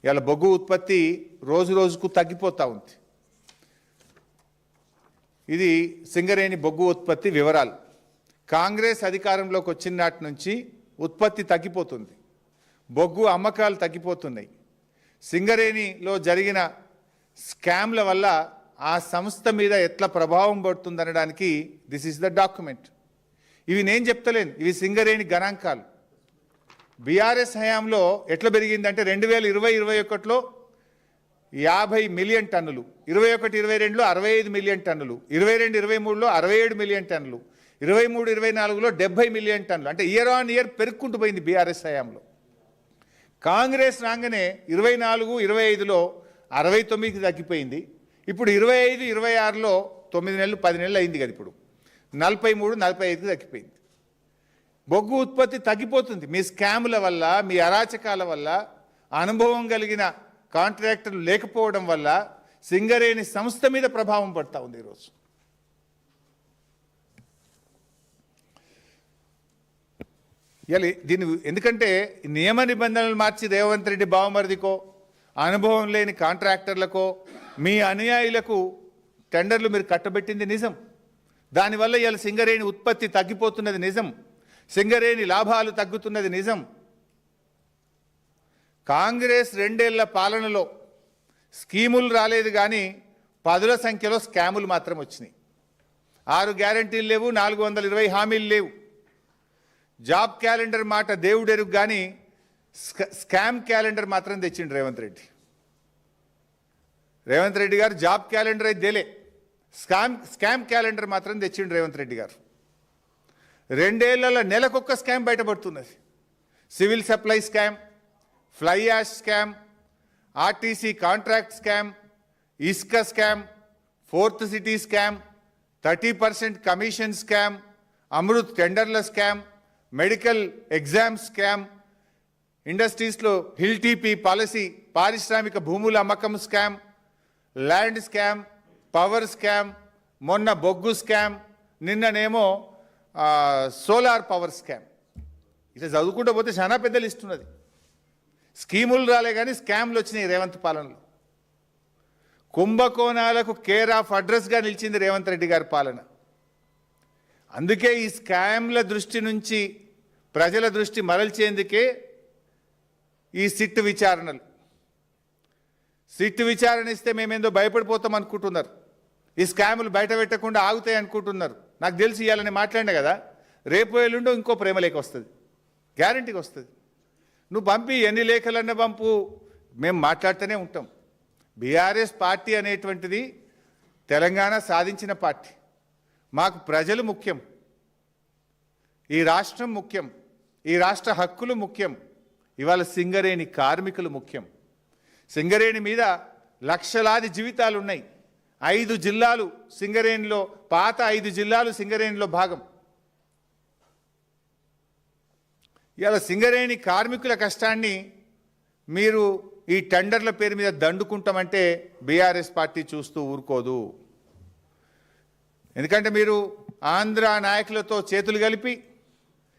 ఇలా బొగ్గు ఉత్పత్తి రోజు రోజుకు తగ్గిపోతూ ఉంది. ఇది సింగరేణి బొగ్గు ఉత్పత్తి వివరాలు. కాంగ్రెస్ అధికారంలోకి వచ్చిన నాటి నుంచి ఉత్పత్తి తగ్గిపోతుంది, బొగ్గు అమ్మకాలు తగ్గిపోతున్నాయి. సింగరేణిలో జరిగిన స్కామ్ల వల్ల ఆ సంస్థ మీద ఎట్లా ప్రభావం పడుతుందనడానికి దిస్ ఈస్ ద డాక్యుమెంట్. ఇవి నేను చెప్తలేను, ఇవి సింగరేణి గణాంకాలు. బీఆర్ఎస్ హయాంలో ఎట్లా పెరిగిందంటే 2020-21లో 50 మిలియన్ టన్నులు, 21-22లో 65 మిలియన్ టన్నులు, 22-23లో 67 మిలియన్ టన్నులు, 23-24లో 70 మిలియన్ టన్నులు. అంటే ఇయర్ ఆన్ ఇయర్ పెరుక్కుంటూ పోయింది బీఆర్ఎస్ హయాంలో. కాంగ్రెస్ రాగానే 24-25లో 69కి తగ్గిపోయింది. ఇప్పుడు 25-26లో 9 నెలలు 10 నెలలు అయింది కదా, ఇప్పుడు 43-45కి తగ్గిపోయింది. బొగ్గు ఉత్పత్తి తగ్గిపోతుంది మీ స్కాముల వల్ల, మీ అరాచకాల వల్ల, అనుభవం కలిగిన కాంట్రాక్టర్లు లేకపోవడం వల్ల సింగరేణి సంస్థ మీద ప్రభావం పడతా ఉంది ఈరోజు. దీని ఎందుకంటే నియమ నిబంధనలు మార్చి రేవంత్ రెడ్డి బావమరిదికో, అనుభవం లేని కాంట్రాక్టర్లకో, మీ అనుయాయులకు టెండర్లు మీరు కట్టబెట్టింది నిజం. దానివల్ల ఇవాళ సింగరేణి ఉత్పత్తి తగ్గిపోతున్నది నిజం, సింగరేణి లాభాలు తగ్గుతున్నది నిజం. కాంగ్రెస్ 2 ఏళ్ల పాలనలో స్కీములు రాలేదు కానీ పదుల సంఖ్యలో స్కాములు మాత్రం వచ్చినాయి. 6 గ్యారంటీలు లేవు, 420 హామీలు లేవు. జాబ్ క్యాలెండర్ మాట దేవుడెరుగు కానీ స్కామ్ క్యాలెండర్ మాత్రం తెచ్చిండు రేవంత్ రెడ్డి. రేవంత్ రెడ్డి గారు జాబ్ క్యాలెండర్ అయితే దేలే, స్కామ్ క్యాలెండర్ మాత్రం తెచ్చిండు రేవంత్ రెడ్డి గారు. 2 ఏళ్లలో నెలకొక్క స్కామ్ బయటపడుతున్నది. Civil supply scam, fly ash scam, RTC contract scam, ఇసుక scam, 4th city scam, 30% commission scam, Amrut టెండర్ల స్కామ్, మెడికల్ ఎగ్జామ్ స్కామ్, ఇండస్ట్రీస్లో హిల్ టీపీ పాలసీ, పారిశ్రామిక భూముల అమ్మకం scam, land scam, power scam, మొన్న బొగ్గు స్కామ్, నిన్ననేమో సోలార్ పవర్ స్కామ్. ఇట్లా చదువుకుంటూ పోతే చాలా పెద్ద లిస్ట్ ఉన్నది. స్కీములు రాలే కానీ స్కామ్లు వచ్చినాయి రేవంత్ పాలనలో. కుంభకోణాలకు కేర్ ఆఫ్ అడ్రస్గా నిలిచింది రేవంత్ రెడ్డి గారి పాలన. అందుకే ఈ స్కామ్ల దృష్టి నుంచి ప్రజల దృష్టి మరల్చేందుకే ఈ సిట్ విచారణలు. సిట్ విచారణ ఇస్తే మేమేందో భయపడిపోతాం అనుకుంటున్నారు, ఈ స్కాములు బయట పెట్టకుండా ఆగుతాయి అనుకుంటున్నారు. నాకు తెలిసి ఇవ్వాలని మాట్లాడినా కదా, రేపు ఎల్లుండో ఇంకో ప్రేమలేఖ వస్తుంది, గ్యారంటీగా వస్తుంది. నువ్వు పంపి ఎన్ని లేఖలన్నా పంపు, మేము మాట్లాడుతూనే ఉంటాం. బీఆర్ఎస్ పార్టీ అనేటువంటిది తెలంగాణ సాధించిన పార్టీ. మాకు ప్రజలు ముఖ్యం, ఈ రాష్ట్రం ముఖ్యం, ఈ రాష్ట్ర హక్కులు ముఖ్యం. ఇవాళ సింగరేణి కార్మికులు ముఖ్యం. సింగరేణి మీద లక్షలాది జీవితాలు ఉన్నాయి. 5 జిల్లాలు సింగరేణిలో, పాత 5 జిల్లాలు సింగరేణిలో భాగం. ఇవాళ సింగరేణి కార్మికుల కష్టాన్ని మీరు ఈ టెండర్ల పేరు మీద దండుకుంటామంటే బీఆర్ఎస్ పార్టీ చూస్తూ ఊరుకోదు. ఎందుకంటే మీరు ఆంధ్ర నాయకులతో చేతులు కలిపి